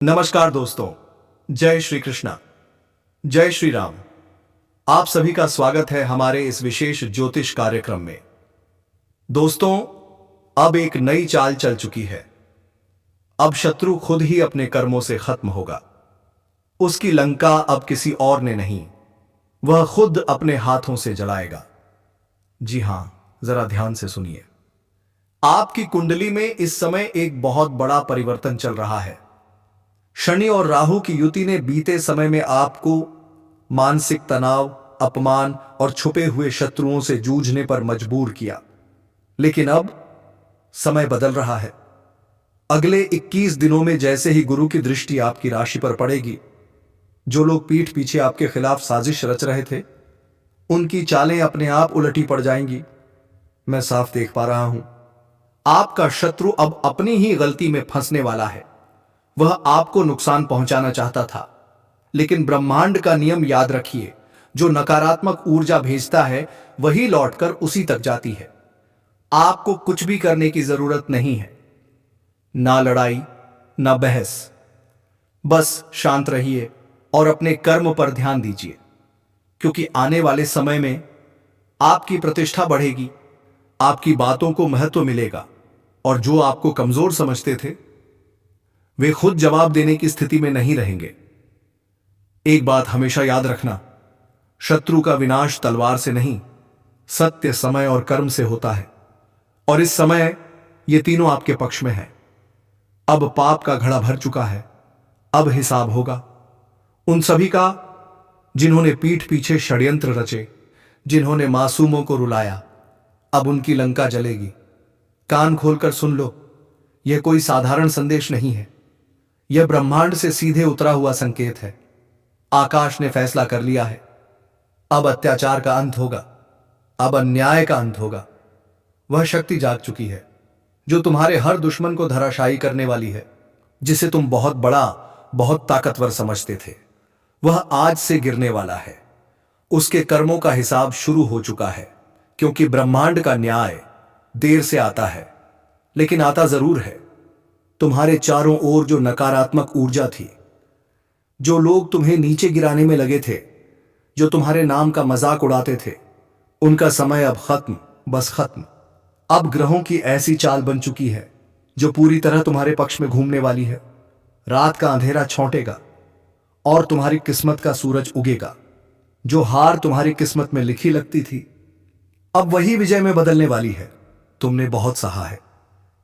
नमस्कार दोस्तों, जय श्री कृष्णा, जय श्री राम। आप सभी का स्वागत है हमारे इस विशेष ज्योतिष कार्यक्रम में। दोस्तों, अब एक नई चाल चल चुकी है। अब शत्रु खुद ही अपने कर्मों से खत्म होगा। उसकी लंका अब किसी और ने नहीं, वह खुद अपने हाथों से जलाएगा। जी हां, जरा ध्यान से सुनिए। आपकी कुंडली में इस समय एक बहुत बड़ा परिवर्तन चल रहा है। शनि और राहु की युति ने बीते समय में आपको मानसिक तनाव, अपमान और छुपे हुए शत्रुओं से जूझने पर मजबूर किया। लेकिन अब समय बदल रहा है। अगले 21 दिनों में जैसे ही गुरु की दृष्टि आपकी राशि पर पड़ेगी, जो लोग पीठ पीछे आपके खिलाफ साजिश रच रहे थे, उनकी चालें अपने आप उलटी पड़ जाएंगी। मैं साफ देख पा रहा हूं, आपका शत्रु अब अपनी ही गलती में फंसने वाला है। वह आपको नुकसान पहुंचाना चाहता था, लेकिन ब्रह्मांड का नियम याद रखिए, जो नकारात्मक ऊर्जा भेजता है वही लौटकर उसी तक जाती है। आपको कुछ भी करने की जरूरत नहीं है, ना लड़ाई, ना बहस। बस शांत रहिए और अपने कर्म पर ध्यान दीजिए, क्योंकि आने वाले समय में आपकी प्रतिष्ठा बढ़ेगी, आपकी बातों को महत्व मिलेगा, और जो आपको कमजोर समझते थे वे खुद जवाब देने की स्थिति में नहीं रहेंगे। एक बात हमेशा याद रखना, शत्रु का विनाश तलवार से नहीं, सत्य, समय और कर्म से होता है। और इस समय ये तीनों आपके पक्ष में हैं। अब पाप का घड़ा भर चुका है। अब हिसाब होगा उन सभी का जिन्होंने पीठ पीछे षड्यंत्र रचे, जिन्होंने मासूमों को रुलाया। अब उनकी लंका जलेगी। कान खोलकर सुन लो, यह कोई साधारण संदेश नहीं है। यह ब्रह्मांड से सीधे उतरा हुआ संकेत है। आकाश ने फैसला कर लिया है। अब अत्याचार का अंत होगा, अब अन्याय का अंत होगा। वह शक्ति जाग चुकी है जो तुम्हारे हर दुश्मन को धराशायी करने वाली है। जिसे तुम बहुत बड़ा, बहुत ताकतवर समझते थे, वह आज से गिरने वाला है। उसके कर्मों का हिसाब शुरू हो चुका है, क्योंकि ब्रह्मांड का न्याय देर से आता है, लेकिन आता जरूर है। तुम्हारे चारों ओर जो नकारात्मक ऊर्जा थी, जो लोग तुम्हें नीचे गिराने में लगे थे, जो तुम्हारे नाम का मजाक उड़ाते थे, उनका समय अब खत्म, बस खत्म। अब ग्रहों की ऐसी चाल बन चुकी है जो पूरी तरह तुम्हारे पक्ष में घूमने वाली है। रात का अंधेरा छौंटेगा और तुम्हारी किस्मत का सूरज उगेगा। जो हार तुम्हारी किस्मत में लिखी लगती थी, अब वही विजय में बदलने वाली है। तुमने बहुत सहा है,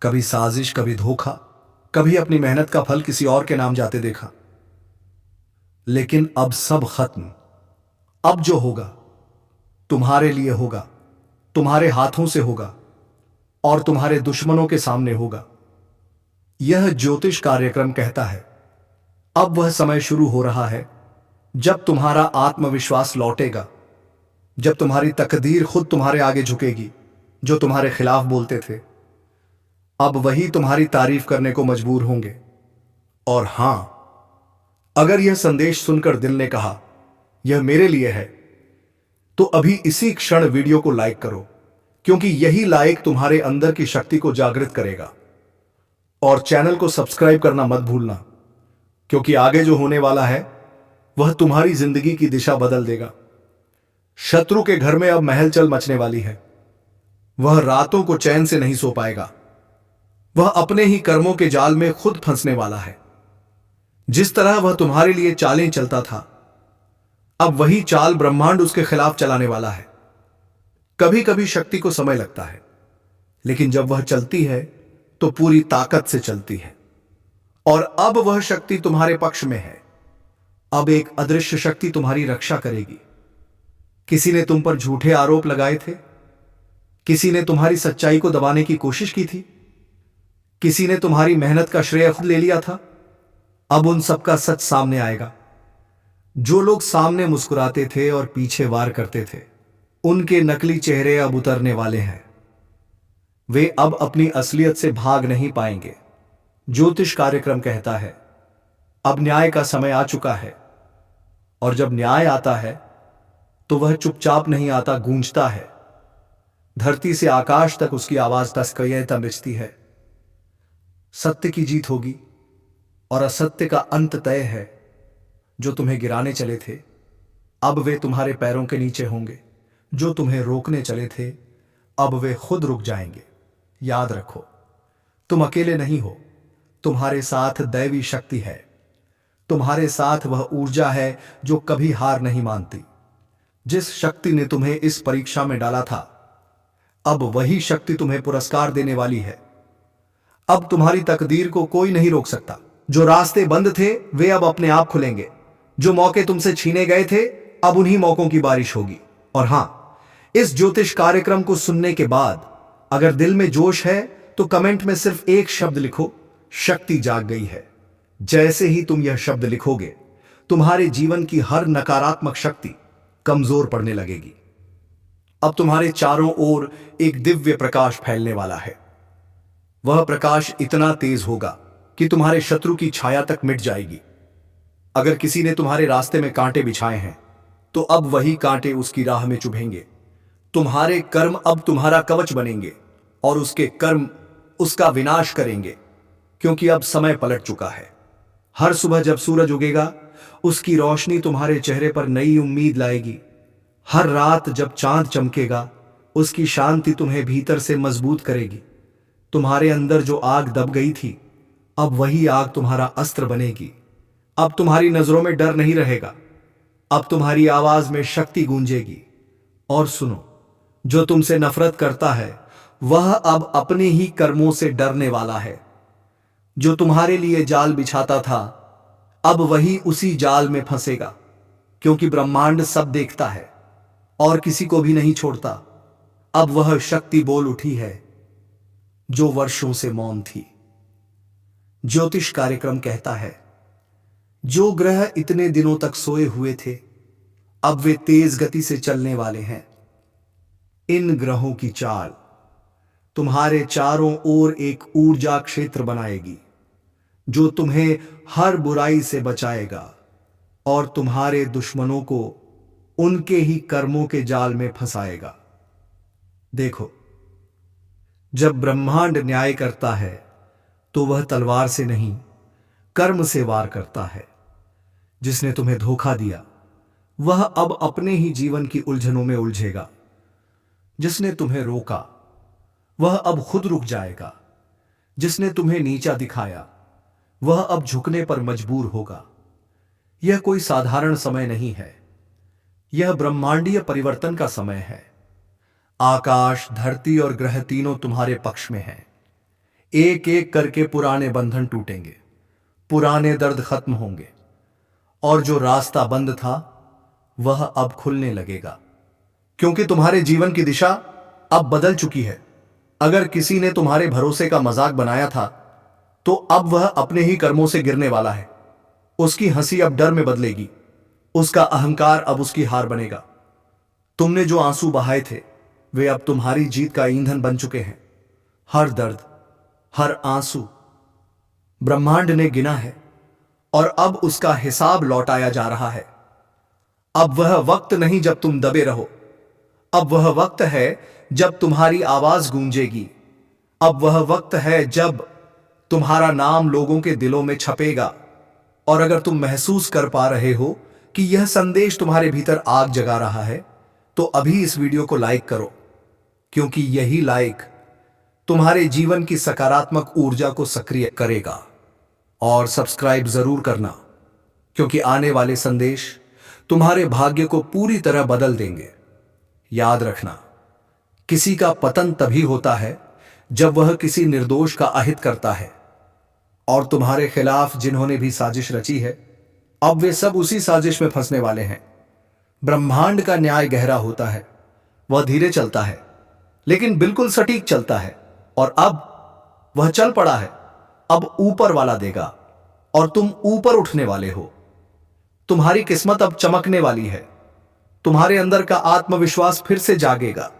कभी साजिश, कभी धोखा, कभी अपनी मेहनत का फल किसी और के नाम जाते देखा। लेकिन अब सब खत्म। अब जो होगा तुम्हारे लिए होगा, तुम्हारे हाथों से होगा और तुम्हारे दुश्मनों के सामने होगा। यह ज्योतिष कार्यक्रम कहता है, अब वह समय शुरू हो रहा है जब तुम्हारा आत्मविश्वास लौटेगा, जब तुम्हारी तकदीर खुद तुम्हारे आगे झुकेगी। जो तुम्हारे खिलाफ बोलते थे, अब वही तुम्हारी तारीफ करने को मजबूर होंगे। और हां, अगर यह संदेश सुनकर दिल ने कहा यह मेरे लिए है, तो अभी इसी क्षण वीडियो को लाइक करो, क्योंकि यही लाइक तुम्हारे अंदर की शक्ति को जागृत करेगा। और चैनल को सब्सक्राइब करना मत भूलना, क्योंकि आगे जो होने वाला है वह तुम्हारी जिंदगी की दिशा बदल देगा। शत्रु के घर में अब महलचल मचने वाली है। वह रातों को चैन से नहीं सो पाएगा। वह अपने ही कर्मों के जाल में खुद फंसने वाला है। जिस तरह वह तुम्हारे लिए चालें चलता था, अब वही चाल ब्रह्मांड उसके खिलाफ चलाने वाला है। कभी कभी शक्ति को समय लगता है, लेकिन जब वह चलती है तो पूरी ताकत से चलती है। और अब वह शक्ति तुम्हारे पक्ष में है। अब एक अदृश्य शक्ति तुम्हारी रक्षा करेगी। किसी ने तुम पर झूठे आरोप लगाए थे, किसी ने तुम्हारी सच्चाई को दबाने की कोशिश की थी, किसी ने तुम्हारी मेहनत का श्रेय खुद ले लिया था। अब उन सब का सच सामने आएगा। जो लोग सामने मुस्कुराते थे और पीछे वार करते थे, उनके नकली चेहरे अब उतरने वाले हैं। वे अब अपनी असलियत से भाग नहीं पाएंगे। ज्योतिष कार्यक्रम कहता है, अब न्याय का समय आ चुका है। और जब न्याय आता है तो वह चुपचाप नहीं आता, गूंजता है। धरती से आकाश तक उसकी आवाज तस्कयता बिचती है। सत्य की जीत होगी, और असत्य का अंत तय है। जो तुम्हें गिराने चले थे, अब वे तुम्हारे पैरों के नीचे होंगे। जो तुम्हें रोकने चले थे, अब वे खुद रुक जाएंगे। याद रखो, तुम अकेले नहीं हो। तुम्हारे साथ दैवी शक्ति है। तुम्हारे साथ वह ऊर्जा है जो कभी हार नहीं मानती। जिस शक्ति ने तुम्हें इस परीक्षा में डाला था, अब वही शक्ति तुम्हें पुरस्कार देने वाली है। अब तुम्हारी तकदीर को कोई नहीं रोक सकता। जो रास्ते बंद थे, वे अब अपने आप खुलेंगे। जो मौके तुमसे छीने गए थे, अब उन्हीं मौकों की बारिश होगी। और हां, इस ज्योतिष कार्यक्रम को सुनने के बाद अगर दिल में जोश है तो कमेंट में सिर्फ एक शब्द लिखो, शक्ति जाग गई है। जैसे ही तुम यह शब्द लिखोगे, तुम्हारे जीवन की हर नकारात्मक शक्ति कमजोर पड़ने लगेगी। अब तुम्हारे चारों ओर एक दिव्य प्रकाश फैलने वाला है। वह प्रकाश इतना तेज होगा कि तुम्हारे शत्रु की छाया तक मिट जाएगी। अगर किसी ने तुम्हारे रास्ते में कांटे बिछाए हैं, तो अब वही कांटे उसकी राह में चुभेंगे। तुम्हारे कर्म अब तुम्हारा कवच बनेंगे और उसके कर्म उसका विनाश करेंगे, क्योंकि अब समय पलट चुका है। हर सुबह जब सूरज उगेगा, उसकी रोशनी तुम्हारे चेहरे पर नई उम्मीद लाएगी। हर रात जब चांद चमकेगा, उसकी शांति तुम्हें भीतर से मजबूत करेगी। तुम्हारे अंदर जो आग दब गई थी, अब वही आग तुम्हारा अस्त्र बनेगी। अब तुम्हारी नजरों में डर नहीं रहेगा। अब तुम्हारी आवाज में शक्ति गूंजेगी। और सुनो, जो तुमसे नफरत करता है, वह अब अपने ही कर्मों से डरने वाला है। जो तुम्हारे लिए जाल बिछाता था, अब वही उसी जाल में फंसेगा, क्योंकि ब्रह्मांड सब देखता है और किसी को भी नहीं छोड़ता। अब वह शक्ति बोल उठी है जो वर्षों से मौन थी। ज्योतिष कार्यक्रम कहता है, जो ग्रह इतने दिनों तक सोए हुए थे, अब वे तेज गति से चलने वाले हैं। इन ग्रहों की चाल तुम्हारे चारों ओर एक ऊर्जा क्षेत्र बनाएगी, जो तुम्हें हर बुराई से बचाएगा और तुम्हारे दुश्मनों को उनके ही कर्मों के जाल में फंसाएगा। देखो, जब ब्रह्मांड न्याय करता है, तो वह तलवार से नहीं, कर्म से वार करता है। जिसने तुम्हें धोखा दिया, वह अब अपने ही जीवन की उलझनों में उलझेगा। जिसने तुम्हें रोका, वह अब खुद रुक जाएगा। जिसने तुम्हें नीचा दिखाया, वह अब झुकने पर मजबूर होगा। यह कोई साधारण समय नहीं है, यह ब्रह्मांडीय परिवर्तन का समय है। आकाश, धरती और ग्रह तीनों तुम्हारे पक्ष में हैं। एक एक करके पुराने बंधन टूटेंगे, पुराने दर्द खत्म होंगे, और जो रास्ता बंद था, वह अब खुलने लगेगा, क्योंकि तुम्हारे जीवन की दिशा अब बदल चुकी है। अगर किसी ने तुम्हारे भरोसे का मजाक बनाया था, तो अब वह अपने ही कर्मों से गिरने वाला है। उसकी हंसी अब डर में बदलेगी, उसका अहंकार अब उसकी हार बनेगा। तुमने जो आंसू बहाए थे, वे अब तुम्हारी जीत का ईंधन बन चुके हैं। हर दर्द, हर आंसू ब्रह्मांड ने गिना है और अब उसका हिसाब लौटाया जा रहा है। अब वह वक्त नहीं जब तुम दबे रहो, अब वह वक्त है जब तुम्हारी आवाज गूंजेगी। अब वह वक्त है जब तुम्हारा नाम लोगों के दिलों में छपेगा। और अगर तुम महसूस कर पा रहे हो कि यह संदेश तुम्हारे भीतर आग जगा रहा है, तो अभी इस वीडियो को लाइक करो, क्योंकि यही लाइक तुम्हारे जीवन की सकारात्मक ऊर्जा को सक्रिय करेगा। और सब्सक्राइब जरूर करना, क्योंकि आने वाले संदेश तुम्हारे भाग्य को पूरी तरह बदल देंगे। याद रखना, किसी का पतन तभी होता है जब वह किसी निर्दोष का अहित करता है। और तुम्हारे खिलाफ जिन्होंने भी साजिश रची है, अब वे सब उसी साजिश में फंसने वाले हैं। ब्रह्मांड का न्याय गहरा होता है, वह धीरे चलता है, लेकिन बिल्कुल सटीक चलता है। और अब वह चल पड़ा है, अब ऊपर वाला देगा और तुम ऊपर उठने वाले हो। तुम्हारी किस्मत अब चमकने वाली है। तुम्हारे अंदर का आत्मविश्वास फिर से जागेगा।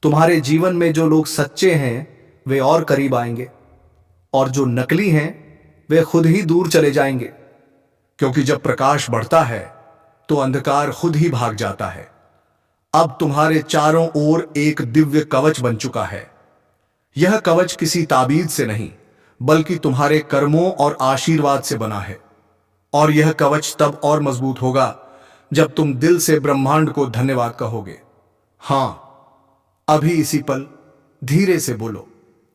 तुम्हारे जीवन में जो लोग सच्चे हैं, वे और करीब आएंगे, और जो नकली हैं, वे खुद ही दूर चले जाएंगे। क्योंकि जब प्रकाश बढ़ता है, तो अंधकार खुद ही भाग जाता है। अब तुम्हारे चारों ओर एक दिव्य कवच बन चुका है। यह कवच किसी ताबीज से नहीं, बल्कि तुम्हारे कर्मों और आशीर्वाद से बना है। और यह कवच तब और मजबूत होगा जब तुम दिल से ब्रह्मांड को धन्यवाद कहोगे। हां, अभी इसी पल धीरे से बोलो,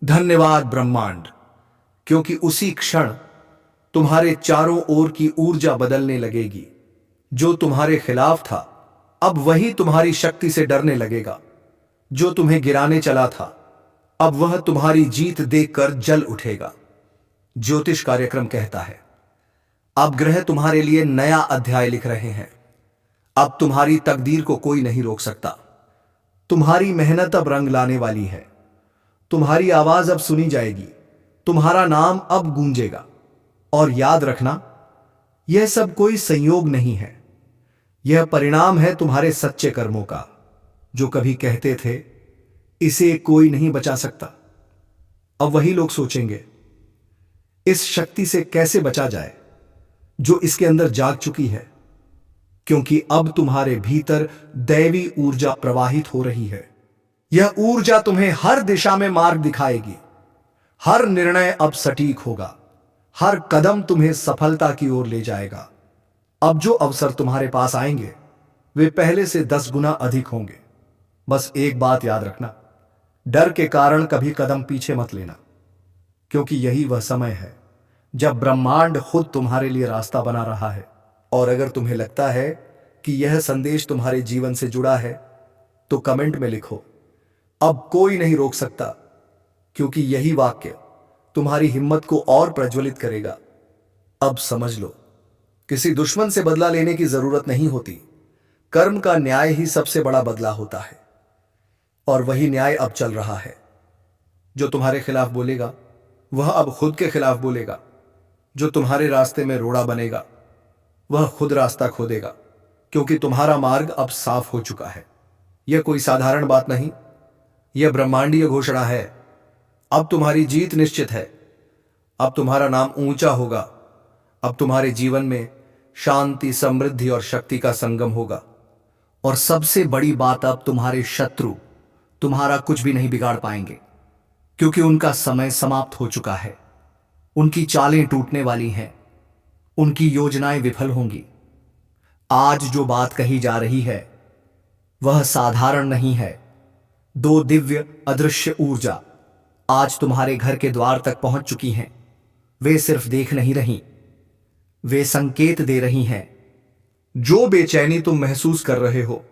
धन्यवाद ब्रह्मांड, क्योंकि उसी क्षण तुम्हारे चारों ओर की ऊर्जा बदलने लगेगी। जो तुम्हारे खिलाफ था अब वही तुम्हारी शक्ति से डरने लगेगा। जो तुम्हें गिराने चला था अब वह तुम्हारी जीत देखकर जल उठेगा। ज्योतिष कार्यक्रम कहता है, अब ग्रह तुम्हारे लिए नया अध्याय लिख रहे हैं। अब तुम्हारी तकदीर को कोई नहीं रोक सकता। तुम्हारी मेहनत अब रंग लाने वाली है। तुम्हारी आवाज अब सुनी जाएगी। तुम्हारा नाम अब गूंजेगा। और याद रखना, यह सब कोई संयोग नहीं है। यह परिणाम है तुम्हारे सच्चे कर्मों का। जो कभी कहते थे इसे कोई नहीं बचा सकता, अब वही लोग सोचेंगे इस शक्ति से कैसे बचा जाए जो इसके अंदर जाग चुकी है। क्योंकि अब तुम्हारे भीतर दैवी ऊर्जा प्रवाहित हो रही है। यह ऊर्जा तुम्हें हर दिशा में मार्ग दिखाएगी। हर निर्णय अब सटीक होगा। हर कदम तुम्हें सफलता की ओर ले जाएगा। अब जो अवसर तुम्हारे पास आएंगे वे पहले से 10 गुना अधिक होंगे। बस एक बात याद रखना, डर के कारण कभी कदम पीछे मत लेना, क्योंकि यही वह समय है जब ब्रह्मांड खुद तुम्हारे लिए रास्ता बना रहा है। और अगर तुम्हें लगता है कि यह संदेश तुम्हारे जीवन से जुड़ा है तो कमेंट में लिखो, अब कोई नहीं रोक सकता, क्योंकि यही वाक्य तुम्हारी हिम्मत को और प्रज्वलित करेगा। अब समझ लो, किसी दुश्मन से बदला लेने की जरूरत नहीं होती। कर्म का न्याय ही सबसे बड़ा बदला होता है। और वही न्याय अब चल रहा है। जो तुम्हारे खिलाफ बोलेगा वह अब खुद के खिलाफ बोलेगा। जो तुम्हारे रास्ते में रोड़ा बनेगा वह खुद रास्ता खोदेगा, क्योंकि तुम्हारा मार्ग अब साफ हो चुका है। यह कोई साधारण बात नहीं, यह ब्रह्मांडीय घोषणा है। अब तुम्हारी जीत निश्चित है। अब तुम्हारा नाम ऊंचा होगा। अब तुम्हारे जीवन में शांति, समृद्धि और शक्ति का संगम होगा। और सबसे बड़ी बात, अब तुम्हारे शत्रु तुम्हारा कुछ भी नहीं बिगाड़ पाएंगे, क्योंकि उनका समय समाप्त हो चुका है। उनकी चालें टूटने वाली हैं। उनकी योजनाएं विफल होंगी। आज जो बात कही जा रही है वह साधारण नहीं है। 2 दिव्य अदृश्य ऊर्जा आज तुम्हारे घर के द्वार तक पहुंच चुकी हैं। वे सिर्फ देख नहीं रही, वे संकेत दे रही हैं। जो बेचैनी तुम महसूस कर रहे हो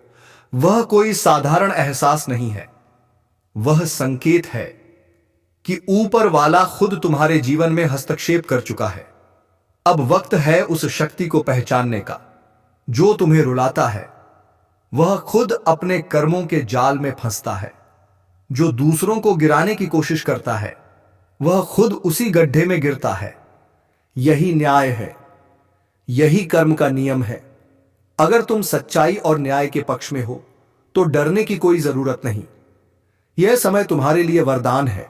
वह कोई साधारण एहसास नहीं है। वह संकेत है कि ऊपर वाला खुद तुम्हारे जीवन में हस्तक्षेप कर चुका है। अब वक्त है उस शक्ति को पहचानने का जो तुम्हें रुलाता है। वह खुद अपने कर्मों के जाल में फंसता है। जो दूसरों को गिराने की कोशिश करता है वह खुद उसी गड्ढे में गिरता है। यही न्याय है, यही कर्म का नियम है। अगर तुम सच्चाई और न्याय के पक्ष में हो तो डरने की कोई जरूरत नहीं। यह समय तुम्हारे लिए वरदान है।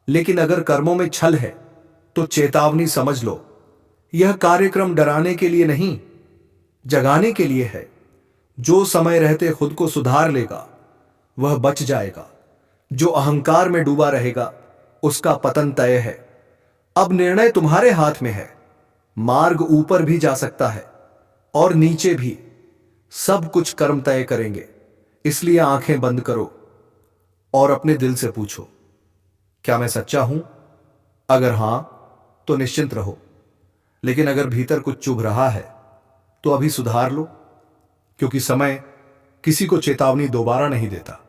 लेकिन अगर कर्मों में छल है तो चेतावनी समझ लो, यह कार्यक्रम डराने के लिए नहीं, जगाने के लिए है। जो समय रहते खुद को सुधार लेगा वह बच जाएगा। जो अहंकार में डूबा रहेगा उसका पतन तय है। अब निर्णय तुम्हारे हाथ में है। मार्ग ऊपर भी जा सकता है और नीचे भी। सब कुछ कर्म तय करेंगे। इसलिए आंखें बंद करो और अपने दिल से पूछो, क्या मैं सच्चा हूं? अगर हां तो निश्चिंत रहो। लेकिन अगर भीतर कुछ चुभ रहा है तो अभी सुधार लो, क्योंकि समय किसी को चेतावनी दोबारा नहीं देता।